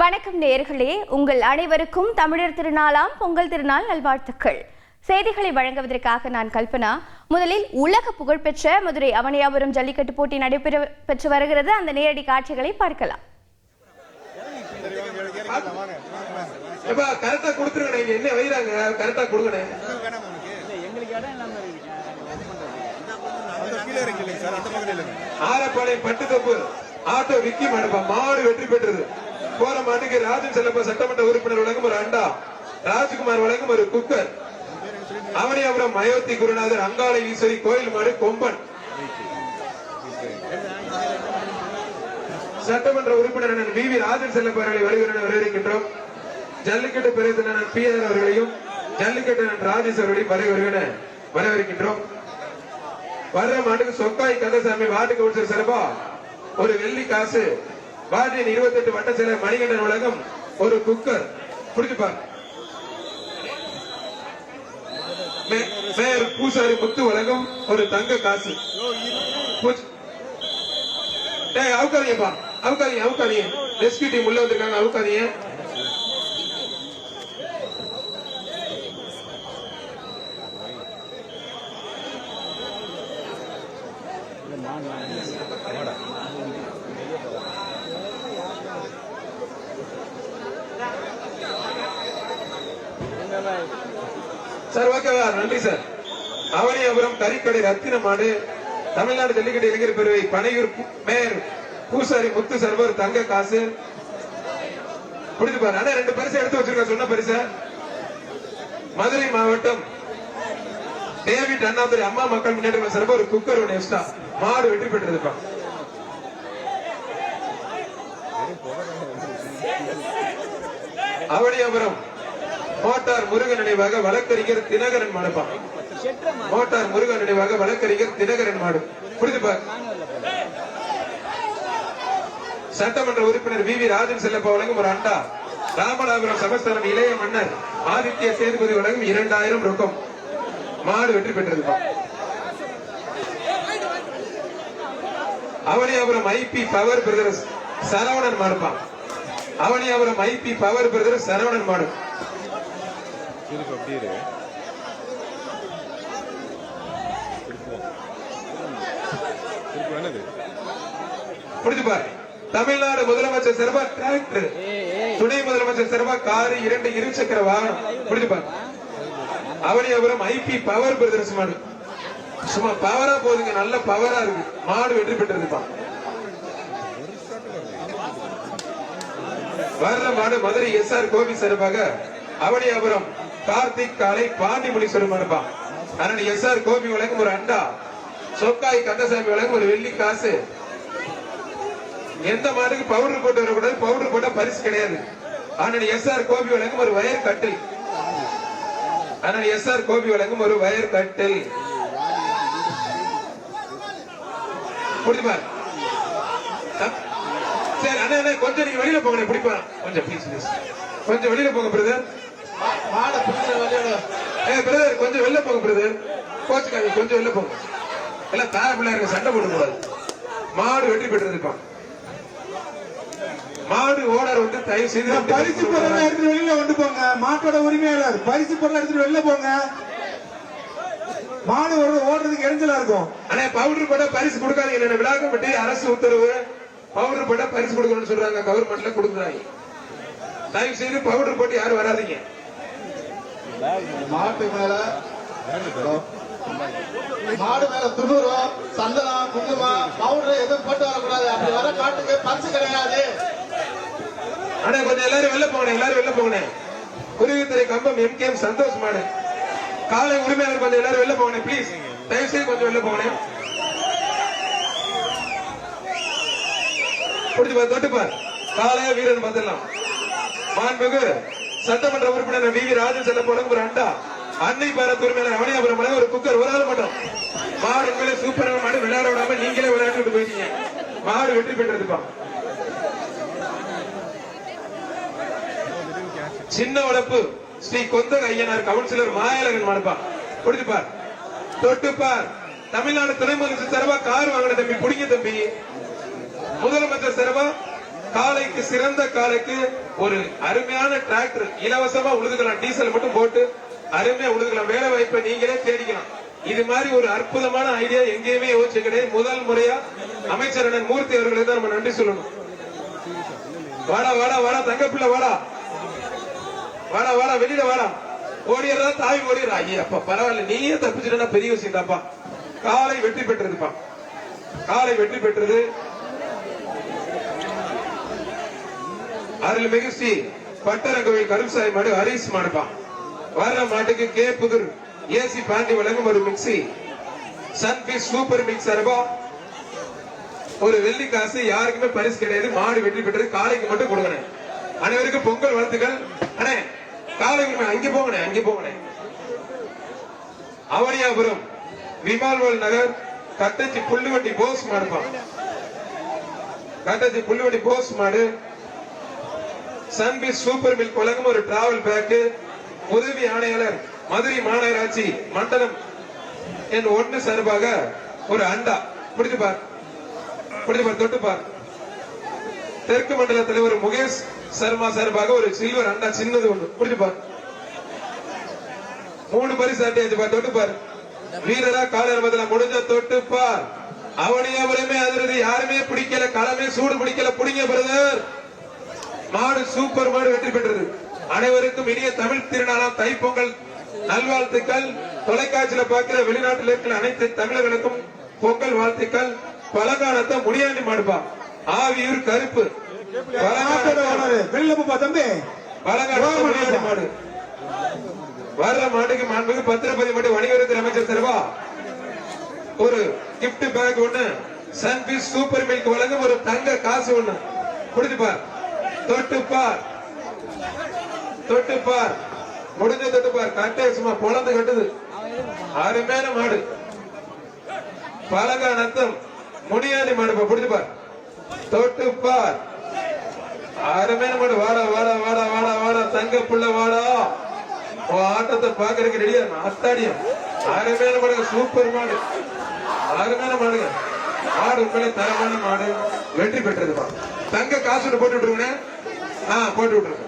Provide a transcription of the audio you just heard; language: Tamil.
வணக்கம் நேயர்களே, உங்கள் அனைவருக்கும் தமிழர் திருநாளாம் பொங்கல் திருநாள் நல்வாழ்த்துக்கள். செய்திகளை வழங்குவதற்காக நான் கல்பனா. முதலில் உலக புகழ்பெற்ற மதுரை அவனியாபுரம் ஜல்லிக்கட்டு போட்டி நடைபெற்று வருகிறது. அந்த நேரடி காட்சிகளை பார்க்கலாம். ஆரப்பாளையம் பட்டுத்தப்பு ஆட்டோ விக்கி மண்டபம் மாடு வெற்றி பெற்றது. போற மாட்டுக்கு ராஜன் செல்லப்ப சட்டமன்ற உறுப்பினர் வழங்கும் ஒரு அண்டா, ராஜ்குமார் வழங்கும் ஒரு குக்கர், அவனியாபுரம் மயோத்தி குருநாதர் அங்காள ஈஸ்வரி கோயில் மாடு கொம்பன், சட்டமன்ற உறுப்பினர் வி வி ராஜன் செல்லப்ப அவர்களை வருகிறேன் வரவேற்கின்றோம். ஜல்லிக்கட்டு பிரிவினர் பி ஆர் அவர்களையும் ஜல்லிக்கட்டு ராஜேஷ் அவர்களையும் வருகிறேன் வரவேற்கின்றோம். வர்ற மாட்டுக்கு சொக்காய் கந்தசாமி வார்டு கவுன்சிலர் சிறப்பா ஒரு வெள்ளி காசு, வார்டின் 28 வட்ட செயலர் மணிகண்டன் வழங்கும் ஒரு குக்கர் புரிஞ்சுப்பாங்க. மேயர் பூசாரி முத்து வழங்கும் ஒரு தங்க காசு. அவுக்காதீங்கப்பா, அவுக்காதீங்க. ரெஸ்கியூ டீம் உள்ள வந்திருக்காங்க, அவுக்காதீங்க. சார் ஓகேவா, நன்றி சார். அவனியாபுரம் கறிக்கடை ரத்தின மாடு, தமிழ்நாடு ஜல்லிக்கட்டு இளைஞர் பேரவை பனையூர் மேயர் பூசாரி முத்து சர்வர் தங்க காசு புரிஞ்சுப்பாரு. ஆனா 2 பரிசு எடுத்து வச்சிருக்க, சொன்ன பரிசு. மதுரை மாவட்டம் டேவிட் அண்ணாதுரை அம்மா மக்கள் முன்னேற்ற சர்வர் ஒரு குக்கர் ஒன்று எக்ஸ்ட்ரா மாடு வெற்றி பெற்றிருப்பா. அவனியாபுரம் மோட்டார் முருகன் நினைவாக வழக்கறிஞர் தினகரன் மாடுப்பா. மோட்டார் முருகன் நினைவாக வழக்கறிஞர் தினகரன் மாடு புரிஞ்சுப்பார். சட்டமன்ற உறுப்பினர் வி வி ராஜன் செல்லப்பா வழங்கும் ஒரு அண்டா, ராமநாதபுரம் சமஸ்தானம் இளைய மன்னர் ஆதித்ய சேதுபதி வழங்கும் 2000 ரொக்கம் மாடு வெற்றி பெற்றிருப்பா. Avaniyapuram IP power brothers Saravanan மாடுப்பா. Avaniyapuram IP power brothers Saravanan மாடு புரிஞ்சுப்பார். தமிழ்நாடு முதலமைச்சர் சிறப்பா டிராக்டர், துணை முதலமைச்சர் சிறப்பா காரு, 2 இருசக்கர வாகனம் புரிஞ்சுப்பார். அவனியாபுரம் ஐபி பவர் பிரதர்ஸ் மாடு சும்மா பவரா போகுதுங்க, நல்ல பவரா இருக்கு மாடு வெற்றி பெற்றிருப்பான். வர்ற மாடு மதுரை எஸ்ஆர் கோபி சிறப்பாக அவனியாபுரம் கார்த்திக் காலை பாண்டிமுனி சொல்லுமாப்பா. அதனால எஸ்ஆர் கோபி வழங்கும் ஒரு அண்டா, சொக்காய் கந்தசாமி வழங்கும் ஒரு வெள்ளி காசு. எந்த மாட்டுக்கு பவுடர் போட்டு வரக்கூடாது, பவுடர் போட்டா பரிசு கிடையாது. ஆனால் எஸ்ஆர் கோபி வழங்கும் ஒரு வயர் கட்டில், ஆனால் எஸ்ஆர் கோபி வழங்கும் ஒரு வயர் கட்டில் புரியுமா? சரி அண்ணா கொஞ்சம் நீங்க வெளியில போங்க, பிடிப்பா கொஞ்சம் ப்ளீஸ் ப்ளீஸ் கொஞ்சம் வெளியில போங்க பிரதர். பிரதர் கொஞ்சம் வெளில போங்க பிரதர், கோச்சுக்காங்க கொஞ்சம் வெளில போங்க. எல்லாம் தார பிள்ளைங்க சண்டை போட கூடாது. மாடு வெற்றி பெற்றிருப்பான். மாடு ஓனர் வந்து தயவு செய்து பரிசு பொருள் எடுத்துட்டு வெளியில வந்து போங்க. மாட்டோட உரிமையாளர் பரிசு பொருள் எடுத்துட்டு வெளில போங்க. மாடு ஓடுறதுக்கு இடைஞ்சலா இருக்கும். ஆனா பவுடர் போட்டா பரிசு கொடுக்காதீங்க. விழாக்கப்பட்டு அரசு உத்தரவு, பவுடர் போட்டா பரிசு கொடுக்கணும்னு சொல்றாங்க, கவர்மெண்ட்ல கொடுக்குறாங்க. தயவு செய்து பவுடர் போட்டு யாரும் வராதிங்க. மாடு மேல துணுரும் சந்தனம் குங்குமம் பவுடர் எதுவும் போட்டு வரக்கூடாது. அப்படி வர காட்டுக்கு பரிசு கிடையாது. ஆனா கொஞ்சம் எல்லாரும் வெளில போகணும், எல்லாரும் வெளில போகணும். குருவித்துறை கம்பம் எம்கேஎம் சந்தோஷ் மாடு காலை உரிமையாளர் கொஞ்சம் எல்லாரும் வெளில போகணும் பிளீஸ், தயவு செய்து கொஞ்சம் வெளில போகணும். புடிச்சுப்பார் தொட்டுப்பார் காலையா வீரன் பார்த்துடலாம். மாண்புமிகு சட்டமன்ற உறுப்பினர் வி வி ராஜன் செல்ல போல ஒரு அண்டா, அன்னை பாரத் உரிமையாளர் அவனியாபுரம் ஒரு குக்கர், ஒரு ஆள் மட்டும். மாடு உண்மையிலே சூப்பரான மாடு, விளையாட விடாம நீங்களே விளையாட்டு போயிட்டீங்க. மாடு வெற்றி பெற்றிருப்பா. சின்ன உடப்பு ஸ்ரீ கொந்தக ஐயனார் கவுன்சிலர் மாயலகன் மாடுப்பா. புடிச்சுப்பார் தொட்டுப்பார். தமிழ்நாடு துணை முதலமைச்சர் சிறப்பா கார் வாங்கின தம்பி, புடிங்க தம்பி. முதலமைச்சர் சிறப்பா காலைக்கு சிறந்த காலைக்கு ஒரு அருமையான டிராக்டர் இலவசமா உழுதுக்கலாம். டீசல் மட்டும் போட்டு அருமையா உழுதுக்கலாம். வேலை வாய்ப்பை நீங்களே தேடிக்கலாம். இது மாதிரி ஒரு அற்புதமான ஐடியா எங்கேயுமே யோசிச்சு கிடையாது. முதல் முறையா அமைச்சர் அண்ணன் மூர்த்தி அவர்களுக்கு தான் நம்ம நன்றி சொல்லணும். வாடா வாடா வாடா தங்கப்பிள்ளை வாடா வாடா வாடா வெளியில வாடா. ஓடியறதா தாவி ஓடிடுறா. ஐயா அப்பா பரவாயில்ல, நீயே தப்பிச்சுட்டா பெரிய விஷயம் தான்ப்பா. காலை வெற்றி பெற்றதுப்பா. காலை வெற்றி பெற்றது. அருள்மிகு ஸ்ரீ பட்டரங்கோவில் கருப்சாமி மாடு ஹரிஸ் மாடுப்பா. வர்ற மாட்டுக்கு கே புதூர் ஏசி பாண்டி வழங்கும் ஒரு மிக்சி சன்பீஸ் சூப்பர் மிக்ஸ் சார்பா ஒரு வெள்ளி காசு. யாருக்குமே பரிசு கிடையாது. மாடு வெற்றி பெற்றது. காலைக்கு மட்டும் கொடுங்க. அனைவருக்கும் பொங்கல் வாழ்த்துக்கள். அண்ணே காலைக்கு அங்கே போங்கண்ணே, அங்கே போங்கண்ணே. அவனியாபுரம் விமால்வால் நகர் கட்டச்சி புல்லுவண்டி போஸ் மாடுப்பா. கட்டச்சி புல்லுவண்டி போஸ் மாடு சன்பீஸ் சூப்பர் மில்க் வழங்கும் ஒரு டிராவல் பேக். உதவி ஆணையாளர் மதுரை மாநகராட்சி மண்டலம் என் 1 சார்பாக ஒரு அண்டா. முடிச்சு பார், முடிச்சு பார், தொட்டு பார். தெற்கு மண்டல தலைவர் முகேஷ் சர்மா சார்பாக ஒரு சில்வர் அண்டா சின்னது ஒன்று. முடிச்சு பார். 3 பரிசு அட்டையாச்சு பார். தொட்டு பார். வீரரா காலர் பதில முடிஞ்ச தொட்டு பார். அவனியாபுரமே அதிரது. யாருமே பிடிக்கல, களமே சூடு பிடிக்கல. பிடிங்க பிரதர். மாடு சூப்பர் மாடு வெற்றி பெற்றது. அனைவருக்கும் இனிய தமிழ் திருநாளாம் தைப்பொங்கல் நல்வாழ்த்துக்கள். தொலைக்காட்சியில பார்க்கிற வெளிநாட்டில் இருக்கிற அனைத்து தமிழர்களுக்கும் பொங்கல் வாழ்த்துக்கள். பலகாலத்தை முடியாண்டி மாடுப்பா. ஆவியூர் கருப்பு முடியாண்டி மாடு. வர்ற மாட்டுக்கு மாண்புக்கு பத்திரப்பதி மட்டும் வணிகத்துறை அமைச்சர் தருவா ஒரு கிப்ட் பேக் ஒண்ணு. சன்பீஸ் சூப்பர் மில்க் வழங்கும் ஒரு தங்க காசு ஒண்ணு. குடிச்சு பார். தொட்டு பார், தொட்டு பார். முடிஞ்ச தொட்டு பார். கட்டை சும்மா பொழந்து கட்டுது. அருமையான மாடு. பலகா நத்தம் முடியாண்டி மாடு. பிடிச்சு பார். தொட்டு பார். அருமையான மாடு. வாடா வாடா வாடா வாடா வாடா தங்க புள்ள வாடா. ஆட்டத்தை பாக்குறதுக்கு ரெடியா அத்தாடியம். அருமையான மாடு. சூப்பர் மாடு. அருமையான மாடுங்க. மாடு உண்மையிலே தரமான மாடு. வெற்றி பெற்றதுப்பா. தங்க காசு போட்டு விட்டுருங்க. போட்டு விட்டுருங்க.